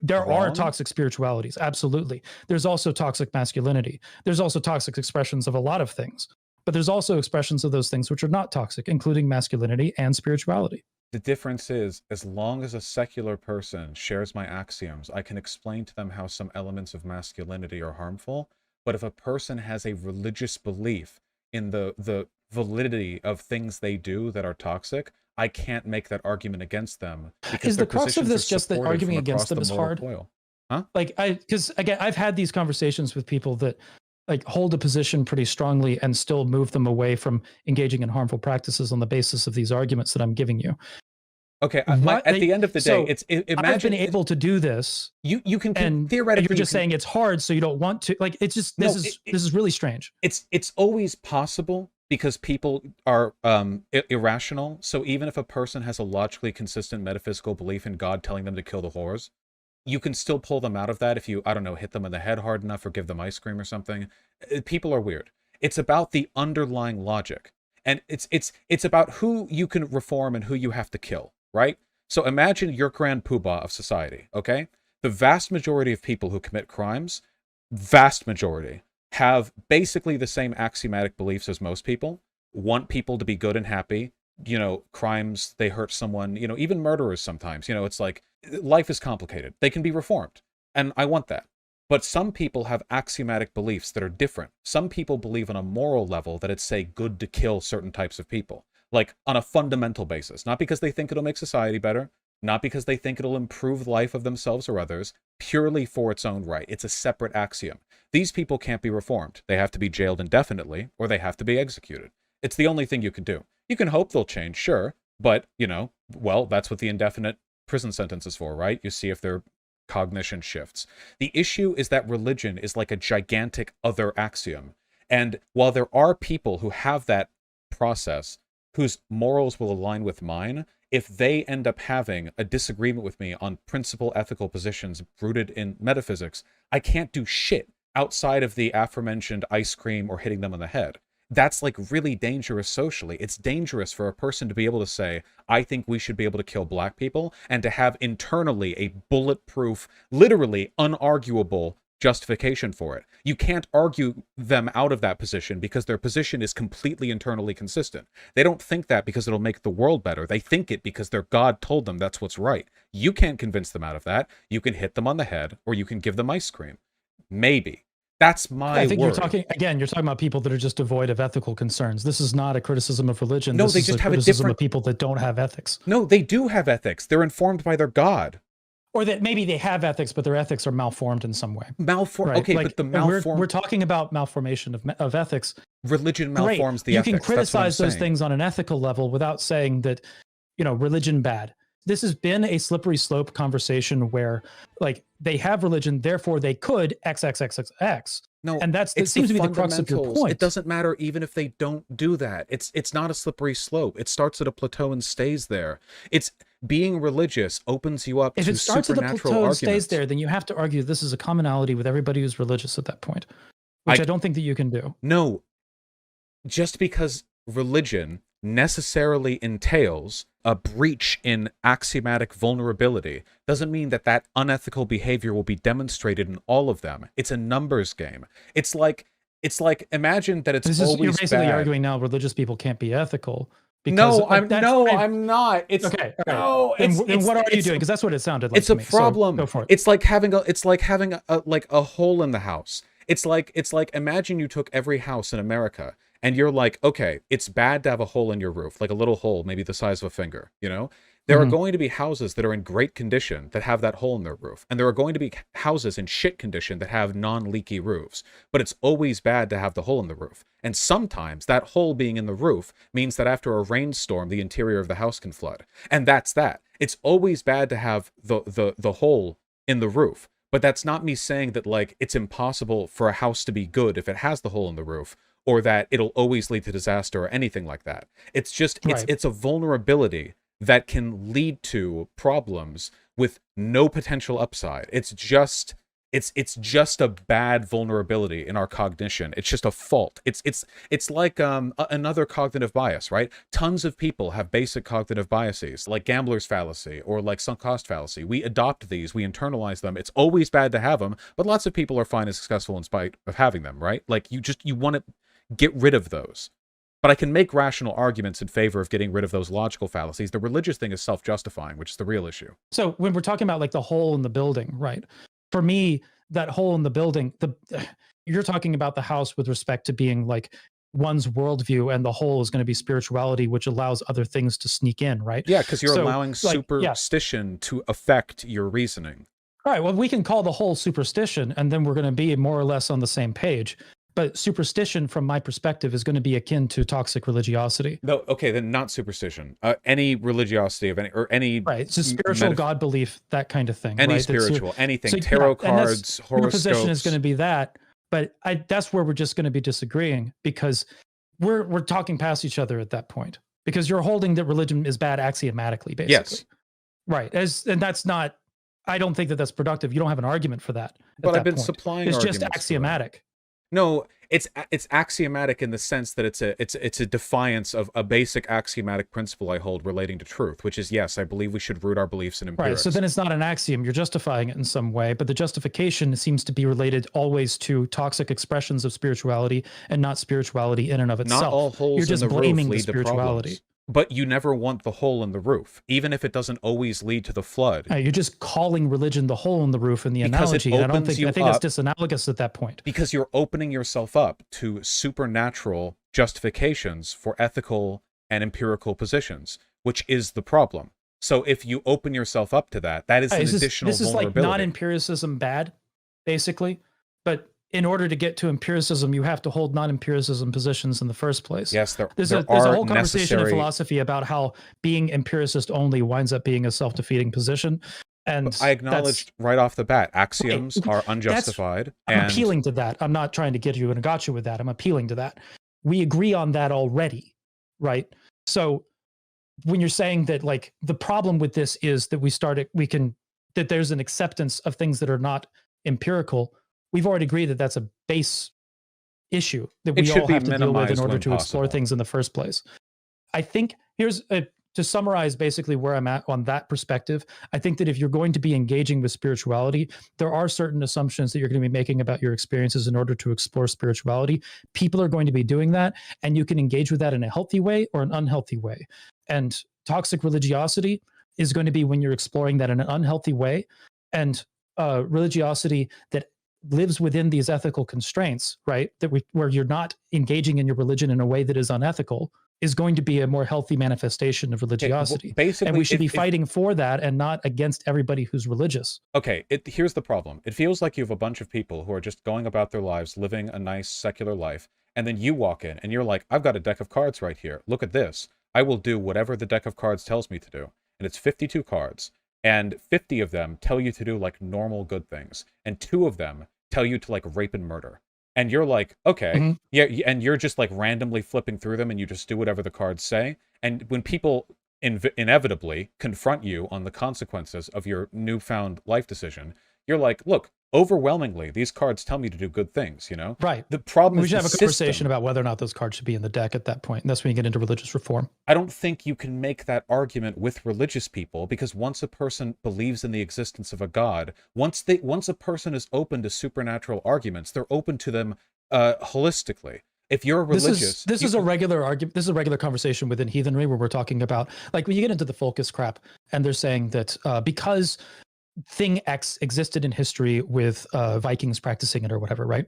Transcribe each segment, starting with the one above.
There are wrong? toxic spiritualities, absolutely. There's also toxic masculinity. There's also toxic expressions of a lot of things. But there's also expressions of those things which are not toxic, including masculinity and spirituality. The difference is, as long as a secular person shares my axioms, I can explain to them how some elements of masculinity are harmful. But if a person has a religious belief in the validity of things they do that are toxic, I can't make that argument against them because Is their the crux of positions are this just that supported arguing from against across them the is moral hard? coil. Huh? Like, because again, I've had these conversations with people that like hold a position pretty strongly and still move them away from engaging in harmful practices on the basis of these arguments that I'm giving you. Okay, at the end of the day, I've been able to do this. You can and theoretically you're just saying it's hard, so you don't want to. Like, it's just this is really strange. It's always possible because people are irrational. So even if a person has a logically consistent metaphysical belief in God telling them to kill the whores, you can still pull them out of that if you, I don't know, hit them in the head hard enough or give them ice cream or something. People are weird. It's about the underlying logic. And it's about who you can reform and who you have to kill, right? So imagine your grand poobah of society, okay? The vast majority of people who commit crimes, vast majority, have basically the same axiomatic beliefs as most people, want people to be good and happy, you know, crimes, they hurt someone, you know, even murderers sometimes, you know, it's like, life is complicated. They can be reformed. And I want that. But some people have axiomatic beliefs that are different. Some people believe on a moral level that it's, say, good to kill certain types of people. Like, on a fundamental basis. Not because they think it'll make society better. Not because they think it'll improve the life of themselves or others. Purely for its own right. It's a separate axiom. These people can't be reformed. They have to be jailed indefinitely, or they have to be executed. It's the only thing you can do. You can hope they'll change, sure. But, you know, well, that's what the indefinite prison sentence is for, right? You see if their cognition shifts. The issue is that religion is like a gigantic other axiom. And while there are people who have that process, whose morals will align with mine, if they end up having a disagreement with me on principal ethical positions rooted in metaphysics, I can't do shit outside of the aforementioned ice cream or hitting them on the head. That's like really dangerous socially. It's dangerous for a person to be able to say, I think we should be able to kill black people, and to have internally a bulletproof, literally unarguable justification for it. You can't argue them out of that position because their position is completely internally consistent. They don't think that because it'll make the world better. They think it because their God told them that's what's right. You can't convince them out of that. You can hit them on the head, or you can give them ice cream. Maybe. That's my I think worry. you're talking about people that are just devoid of ethical concerns. This is not a criticism of religion. No, this they is just a have criticism of people that don't have ethics. No, they do have ethics. They're informed by their God. Or that maybe they have ethics, but their ethics are malformed in some way. Right? Okay, like, but the malformed... We're talking about malformation of ethics. Religion malforms the ethics. You can criticize those things on an ethical level without saying that, you know, religion bad. This has been a slippery slope conversation where, like, they have religion, therefore they could XXXX. No, and it seems to be the crux of your point. It doesn't matter even if they don't do that. It's not a slippery slope. It starts at a plateau and stays there. It's being religious opens you up to supernatural arguments. If it starts at a plateau and stays there, then you have to argue this is a commonality with everybody who's religious at that point, which I don't think that you can do. No, just because religion necessarily entails a breach in axiomatic vulnerability doesn't mean that that unethical behavior will be demonstrated in all of them. It's a numbers game. It's like imagine that it's always you're basically bad. arguing now religious people can't be ethical. No, I'm not. It's okay. No, then what are you doing? Because that's what it sounded like. It's a problem. So go for it. It's like having a hole in the house. It's like imagine you took every house in America and you're like, okay, it's bad to have a hole in your roof, like a little hole, maybe the size of a finger, you know? There are going to be houses that are in great condition that have that hole in their roof. And there are going to be houses in shit condition that have non-leaky roofs. But it's always bad to have the hole in the roof. And sometimes that hole being in the roof means that after a rainstorm, the interior of the house can flood. And that's that. It's always bad to have the hole in the roof. But that's not me saying that, like, it's impossible for a house to be good if it has the hole in the roof, or that it'll always lead to disaster or anything like that. It's just, it's a vulnerability that can lead to problems with no potential upside. It's just It's just a bad vulnerability in our cognition. It's just a fault. It's like another cognitive bias, right? Tons of people have basic cognitive biases, like gambler's fallacy or like sunk cost fallacy. We adopt these, we internalize them. It's always bad to have them, but lots of people are fine and successful in spite of having them, right? Like you want to get rid of those. But I can make rational arguments in favor of getting rid of those logical fallacies. The religious thing is self-justifying, which is the real issue. So when we're talking about like the hole in the building, right? For me, that hole in the building, you're talking about the house with respect to being like one's worldview, and the hole is going to be spirituality, which allows other things to sneak in, right? Yeah, because you're allowing superstition to affect your reasoning. All right, well, we can call the hole superstition, and then we're going to be more or less on the same page. But superstition, from my perspective, is going to be akin to toxic religiosity. No, okay, then not superstition. Any religiosity of any right. It's a spiritual God belief, that kind of thing. Any right? spiritual, anything, so, tarot cards, horoscopes. Your position is going to be that, but that's where we're just going to be disagreeing, because we're talking past each other at that point. Because you're holding that religion is bad axiomatically, basically. Yes. Right. And that's not. I don't think that that's productive. You don't have an argument for that. But I've been supplying. It's just axiomatic. No, it's axiomatic in the sense that it's a defiance of a basic axiomatic principle I hold relating to truth, which is, yes, I believe we should root our beliefs in empirics. Right, so then it's not an axiom. You're justifying it in some way, but the justification seems to be related always to toxic expressions of spirituality and not spirituality in and of itself. Not all holes You're just in the blaming roof lead the spirituality. To problems. But you never want the hole in the roof, even if it doesn't always lead to the flood. You're just calling religion the hole in the roof in the analogy. And I think it's disanalogous at that point. Because you're opening yourself up to supernatural justifications for ethical and empirical positions, which is the problem. So if you open yourself up to that, that is an additional vulnerability. This is like non-empiricism bad, basically. But in order to get to empiricism, you have to hold non-empiricism positions in the first place. Yes, there's a whole conversation in philosophy about how being empiricist only winds up being a self-defeating position. And I acknowledged right off the bat, axioms are unjustified. I'm appealing to that. I'm not trying to get you in a gotcha with that. I'm appealing to that. We agree on that already, right? So when you're saying that, like, the problem with this is that that there's an acceptance of things that are not empirical. We've already agreed that that's a base issue that we all have to deal with in order to explore things in the first place. I think to summarize basically where I'm at on that perspective. I think that if you're going to be engaging with spirituality, there are certain assumptions that you're going to be making about your experiences in order to explore spirituality. People are going to be doing that, and you can engage with that in a healthy way or an unhealthy way. And toxic religiosity is going to be when you're exploring that in an unhealthy way, and religiosity that lives within these ethical constraints, right? Where you're not engaging in your religion in a way that is unethical, is going to be a more healthy manifestation of religiosity. Basically, and we should be fighting for that and not against everybody who's religious. Okay, here's the problem. It feels like you have a bunch of people who are just going about their lives, living a nice secular life, and then you walk in and you're like, I've got a deck of cards right here. Look at this. I will do whatever the deck of cards tells me to do. And it's 52 cards. And 50 of them tell you to do like normal good things. And 2 of them tell you to like rape and murder. And you're like, okay, yeah, and you're just like randomly flipping through them and you just do whatever the cards say. And when people inevitably confront you on the consequences of your newfound life decision, you're like, look, overwhelmingly, these cards tell me to do good things, you know? Right. The problem we is should have a conversation about whether or not those cards should be in the deck at that point. And that's when you get into religious reform. I don't think you can make that argument with religious people, because once a person believes in the existence of a god, once a person is open to supernatural arguments, they're open to them holistically. If you're religious, this is a regular argument. This is a regular conversation within heathenry where we're talking about, like, when you get into the Folkus crap, and they're saying that because thing X existed in history with Vikings practicing it or whatever, right?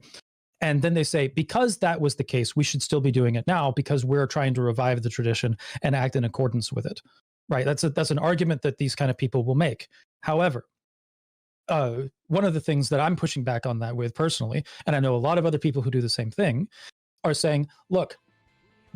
And then they say, because that was the case, we should still be doing it now because we're trying to revive the tradition and act in accordance with it, right? That's an argument that these kind of people will make. However, one of the things that I'm pushing back on that with personally, and I know a lot of other people who do the same thing, are saying, look,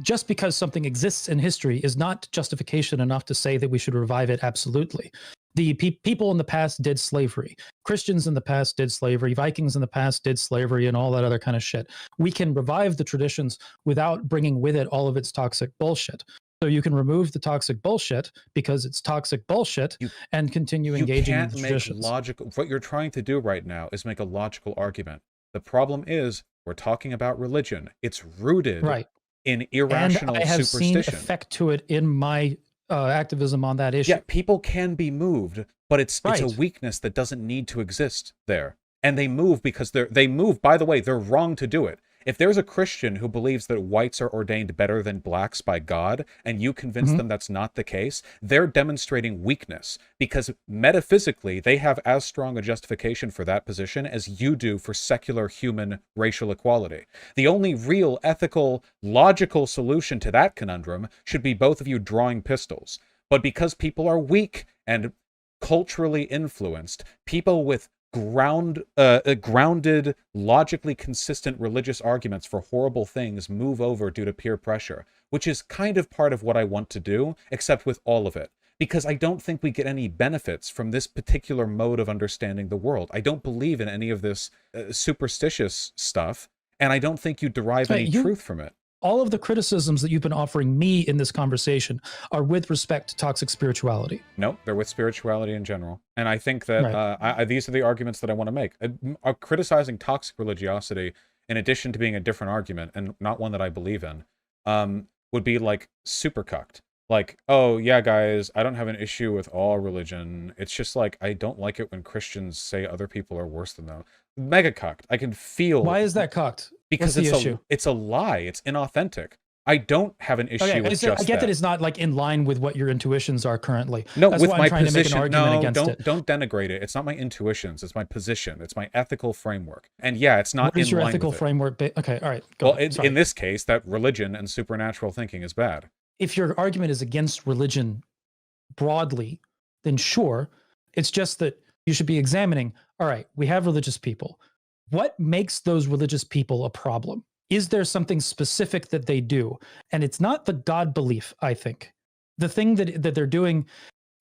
just because something exists in history is not justification enough to say that we should revive it absolutely. The people in the past did slavery. Christians in the past did slavery. Vikings in the past did slavery and all that other kind of shit. We can revive the traditions without bringing with it all of its toxic bullshit. So you can remove the toxic bullshit because it's toxic bullshit and continue engaging in the traditions. What you're trying to do right now is make a logical argument. The problem is we're talking about religion. It's rooted in irrational and I have superstition. seen effect to it in my activism on that issue. Yeah, people can be moved, but it's a weakness that doesn't need to exist there. And they move because they move. By the way, they're wrong to do it. If there's a Christian who believes that whites are ordained better than blacks by God, and you convince them that's not the case, they're demonstrating weakness, because metaphysically they have as strong a justification for that position as you do for secular human racial equality. The only real ethical, logical solution to that conundrum should be both of you drawing pistols. But because people are weak and culturally influenced, people with grounded, logically consistent religious arguments for horrible things move over due to peer pressure, which is kind of part of what I want to do, except with all of it. Because I don't think we get any benefits from this particular mode of understanding the world. I don't believe in any of this superstitious stuff, and I don't think you derive any truth from it. All of the criticisms that you've been offering me in this conversation are with respect to toxic spirituality. No, they're with spirituality in general. And I think that these are the arguments that I want to make. Criticizing toxic religiosity, in addition to being a different argument, and not one that I believe in, would be like super cucked. Like, oh, yeah, guys, I don't have an issue with all religion. It's just like, I don't like it when Christians say other people are worse than them. Mega cucked. I can feel... Why is that cucked? Because it's a lie. It's inauthentic. I don't have an issue with just that. I get that it's not like in line with what your intuitions are currently. No, that's with why my I'm trying position. To make an argument against it. Don't denigrate it. It's not my intuitions. It's my position. It's my ethical framework. And yeah, it's not. What is your ethical framework? Okay, all right. Well, in this case, that religion and supernatural thinking is bad. If your argument is against religion broadly, then sure. It's just that you should be examining. All right, we have religious people. What makes those religious people a problem? Is there something specific that they do? And it's not the God belief, I think. The thing that they're doing,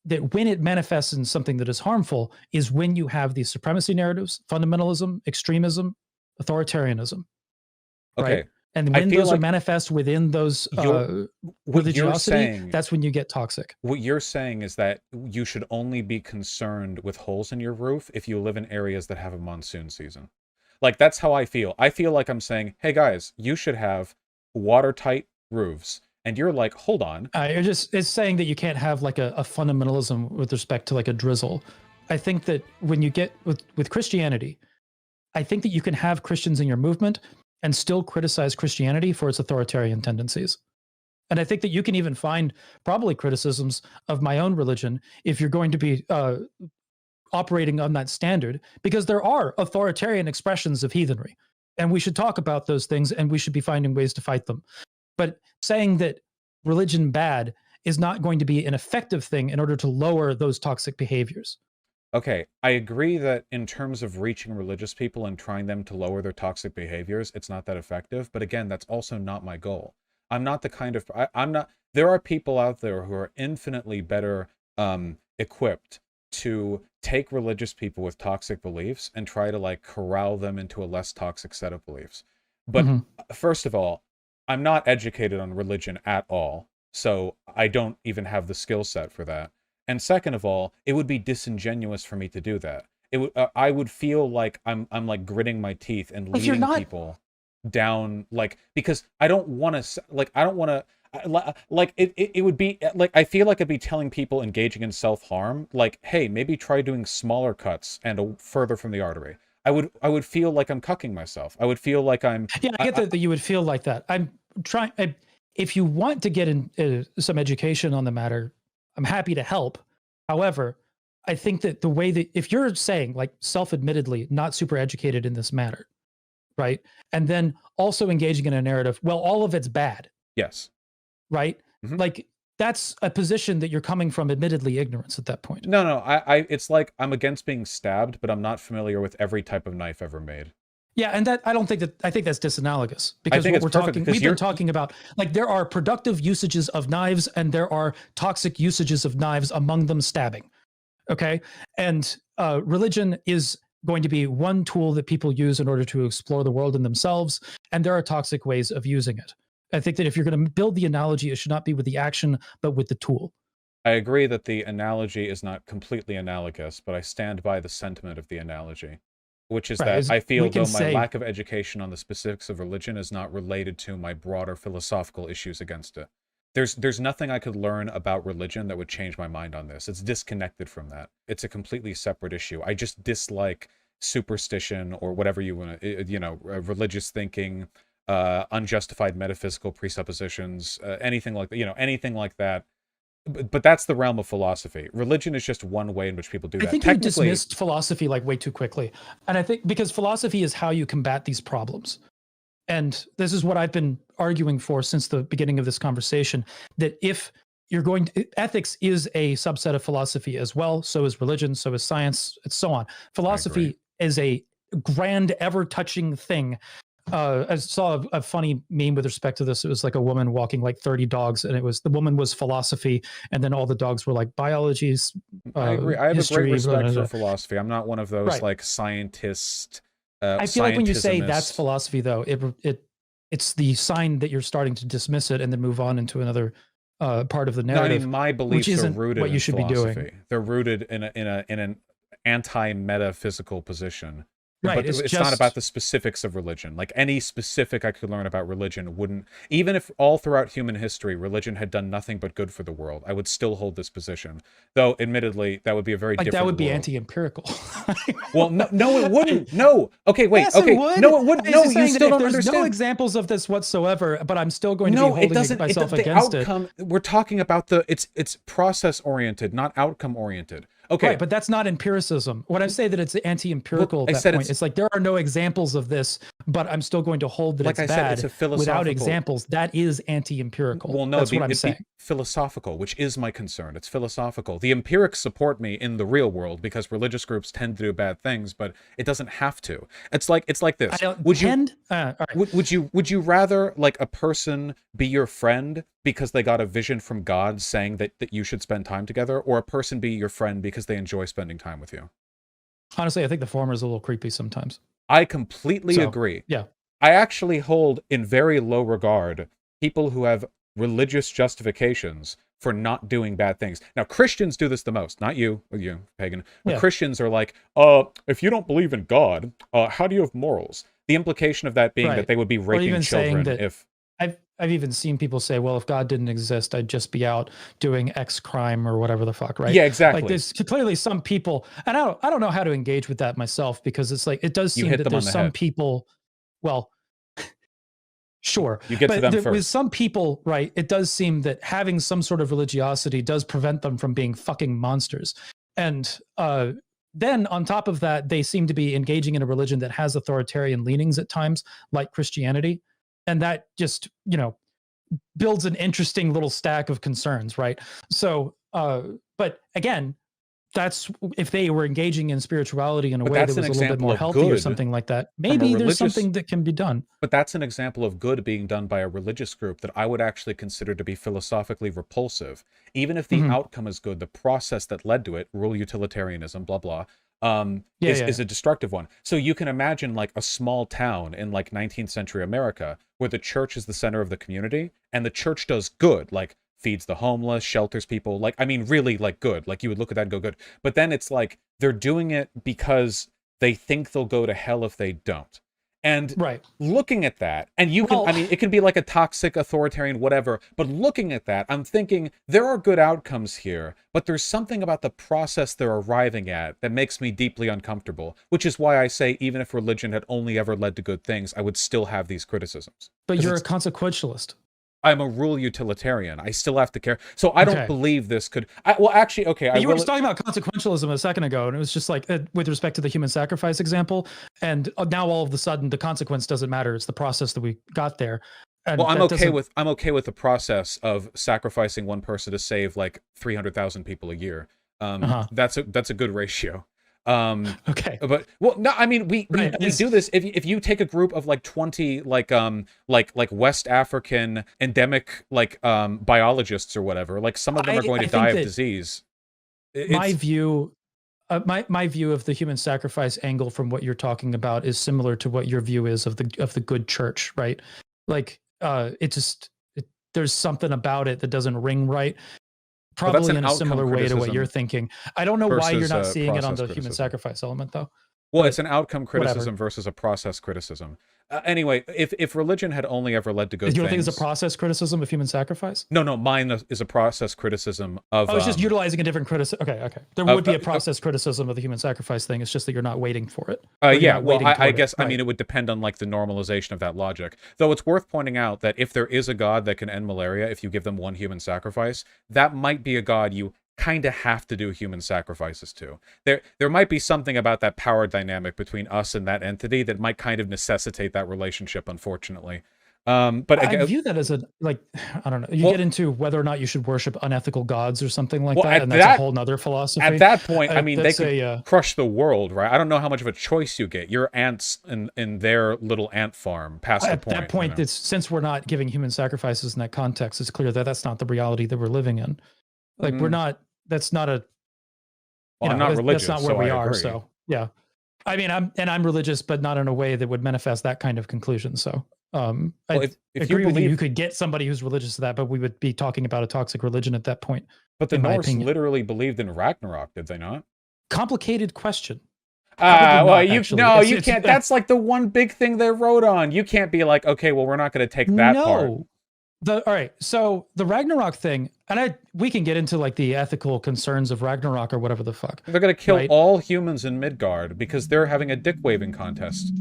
that when it manifests in something that is harmful, is when you have these supremacy narratives, fundamentalism, extremism, authoritarianism. Okay. Right? And when those are manifest within those religiosity, that's when you get toxic. What you're saying is that you should only be concerned with holes in your roof if you live in areas that have a monsoon season. Like, that's how I feel. I feel like I'm saying, hey, guys, you should have watertight roofs. And you're like, hold on. It's saying that you can't have like a fundamentalism with respect to like a drizzle. I think that when you get with Christianity, I think that you can have Christians in your movement and still criticize Christianity for its authoritarian tendencies. And I think that you can even find probably criticisms of my own religion if you're going to be operating on that standard, because there are authoritarian expressions of heathenry, and we should talk about those things, and we should be finding ways to fight them. But saying that religion bad is not going to be an effective thing in order to lower those toxic behaviors. Okay, I agree that in terms of reaching religious people and trying them to lower their toxic behaviors, it's not that effective. But again, that's also not my goal. I'm not the kind of... I'm not... There are people out there who are infinitely better equipped to take religious people with toxic beliefs and try to like corral them into a less toxic set of beliefs. But first of all, I'm not educated on religion at all, so I don't even have the skill set for that. And second of all, it would be disingenuous for me to do that. It would I would feel like I'm like gritting my teeth and leading people down, like, because I don't want to, like, I don't want to, like, it would be like, I feel like I'd be telling people engaging in self-harm, like, hey, maybe try doing smaller cuts and further from the artery. I would feel like I'm cucking myself. I would feel like I'm... Yeah, I get that you would feel like that. I'm trying... if you want to get in some education on the matter, I'm happy to help. However, I think that the way that... If you're saying, like, self-admittedly, not super educated in this matter, right? And then also engaging in a narrative, well, all of it's bad. Yes. Right? Like, that's a position that you're coming from, admittedly, ignorance at that point. No, it's like I'm against being stabbed, but I'm not familiar with every type of knife ever made. Yeah, and I think that's disanalogous, because what we've been talking about, like, there are productive usages of knives and there are toxic usages of knives, among them stabbing. Okay? And religion is going to be one tool that people use in order to explore the world in themselves, and there are toxic ways of using it. I think that if you're going to build the analogy, it should not be with the action, but with the tool. I agree that the analogy is not completely analogous, but I stand by the sentiment of the analogy, which is that I feel though my lack of education on the specifics of religion is not related to my broader philosophical issues against it. There's nothing I could learn about religion that would change my mind on this. It's disconnected from that. It's a completely separate issue. I just dislike superstition or whatever you want to, religious thinking, unjustified metaphysical presuppositions, anything like that, anything like that. But that's the realm of philosophy. Religion is just one way in which people do that. I think you dismissed philosophy like way too quickly. And I think because philosophy is how you combat these problems. And this is what I've been arguing for since the beginning of this conversation, that if you're going to, ethics is a subset of philosophy as well. So is religion, so is science, and so on. Philosophy is a grand, ever-touching thing. I saw a funny meme with respect to this. It was like a woman walking like 30 dogs, and the woman was philosophy, and then all the dogs were like biologies. I agree. I have a great respect for philosophy. I'm not one of those like scientists. I feel like when you say that's philosophy, though, it's the sign that you're starting to dismiss it and then move on into another part of the narrative. No, I mean, my beliefs are rooted what you should in philosophy. Be doing. They're rooted in an anti-metaphysical position. Right, but it's not about the specifics of religion. Like any specific I could learn about religion wouldn't, even if all throughout human history religion had done nothing but good for the world, I would still hold this position. Though, admittedly, that would be a very different that would be world. Anti-empirical. Well, no, it wouldn't. No. Okay, wait. Yes, okay, it would. No, it wouldn't. No, you still don't there's understand. No examples of this whatsoever, but I'm still going to be holding myself against it. We're talking about it's process oriented, not outcome oriented. Okay. Right, but that's not empiricism. When I say that it's anti-empirical at that point, it's like there are no examples of this, but I'm still going to hold that it's bad it's a philosophical... without examples. That is anti-empirical. Well, no, that's what I'm saying. Philosophical, which is my concern. It's philosophical. The empirics support me in the real world because religious groups tend to do bad things, but it doesn't have to. It's like this. Would you rather like a person be your friend because they got a vision from God saying that you should spend time together, or a person be your friend because they enjoy spending time with you? Honestly, I think the former is a little creepy sometimes. I completely agree. Yeah. I actually hold in very low regard people who have religious justifications for not doing bad things. Now, Christians do this the most, not you, pagan. But Christians are like, if you don't believe in God, how do you have morals? The implication of that being that they would be raping children if... I've even seen people say, well, if God didn't exist, I'd just be out doing X crime or whatever the fuck, right? Yeah, exactly. Like there's clearly some people, and I don't know how to engage with that myself, because it's like, it does seem that there's some people, well, sure. You get to them first. With some people, right, it does seem that having some sort of religiosity does prevent them from being fucking monsters. And then on top of that, they seem to be engaging in a religion that has authoritarian leanings at times, like Christianity. And that just, builds an interesting little stack of concerns, right? So, but again, that's if they were engaging in spirituality in a way that was a little bit more healthy or something like that. Maybe there's something that can be done. But that's an example of good being done by a religious group that I would actually consider to be philosophically repulsive. Even if the outcome is good, the process that led to it, rule utilitarianism, blah, blah, is a destructive one. So you can imagine like a small town in like 19th century America where the church is the center of the community and the church does good, like feeds the homeless, shelters people, like, I mean, really like good, like you would look at that and go good. But then it's like they're doing it because they think they'll go to hell if they don't. And looking at that, and you can, I mean, it can be like a toxic authoritarian, whatever, but looking at that, I'm thinking there are good outcomes here, but there's something about the process they're arriving at that makes me deeply uncomfortable, which is why I say even if religion had only ever led to good things, I would still have these criticisms. But you're a consequentialist. I'm a rule utilitarian. I still have to care. So I don't believe this could... well, actually, okay. You were just talking about consequentialism a second ago, and it was just like, with respect to the human sacrifice example, and now all of a sudden the consequence doesn't matter. It's the process that we got there. And well, I'm okay with the process of sacrificing one person to save like 300,000 people a year. That's a good ratio. But well, no, I mean we do this if you take a group of like 20 like West African endemic like biologists or whatever, like some of them are going to die of disease. My view of the human sacrifice angle from what you're talking about is similar to what your view is of the good church, right? Like there's something about it that doesn't ring right. Well, that's Probably an in a similar outcome way to what you're criticism thinking. I don't know why you're versus not seeing it on process the human criticism. sacrifice element, though. Well, But it's an outcome criticism whatever. versus a process criticism. Anyway, if religion had only ever led to good You don't think things, it's a process criticism of human sacrifice? no, mine is a process criticism of. Oh, it's just utilizing a different criticism. Okay. There would be a process criticism of the human sacrifice thing. It's just that you're not waiting for it. Yeah, well, I guess, right. I mean, it would depend on, like, the normalization of that logic. Though it's worth pointing out that if there is a god that can end malaria if you give them one human sacrifice, that might be a god you kind of have to do human sacrifices to. There might be something about that power dynamic between us and that entity that might kind of necessitate that relationship, unfortunately. But again, I view that as I don't know. You get into whether or not you should worship unethical gods or something like that, and that's a whole nother philosophy. At that point, I mean, they could crush the world, right? I don't know how much of a choice you get. You're ants in their little ant farm past the point. At that point, it's, since we're not giving human sacrifices in that context, it's clear that that's not the reality that we're living in. Like, we're not. That's not a. Well, I'm not religious. That's not where so we I are. agree. So yeah, I mean, I'm religious, but not in a way that would manifest that kind of conclusion. So I if agree you with you. believe, You could get somebody who's religious to that, but we would be talking about a toxic religion at that point. but the in my Norse opinion. literally believed in Ragnarok, did they not? Complicated question. Well, not, you actually. no, It's- you it's- can't. That's like the one big thing they wrote on. You can't be like, okay, well, we're not going to take that part. All right, so the Ragnarok thing, and we can get into like the ethical concerns of Ragnarok or whatever the fuck. They're going to kill right? all humans in Midgard because they're having a dick waving contest.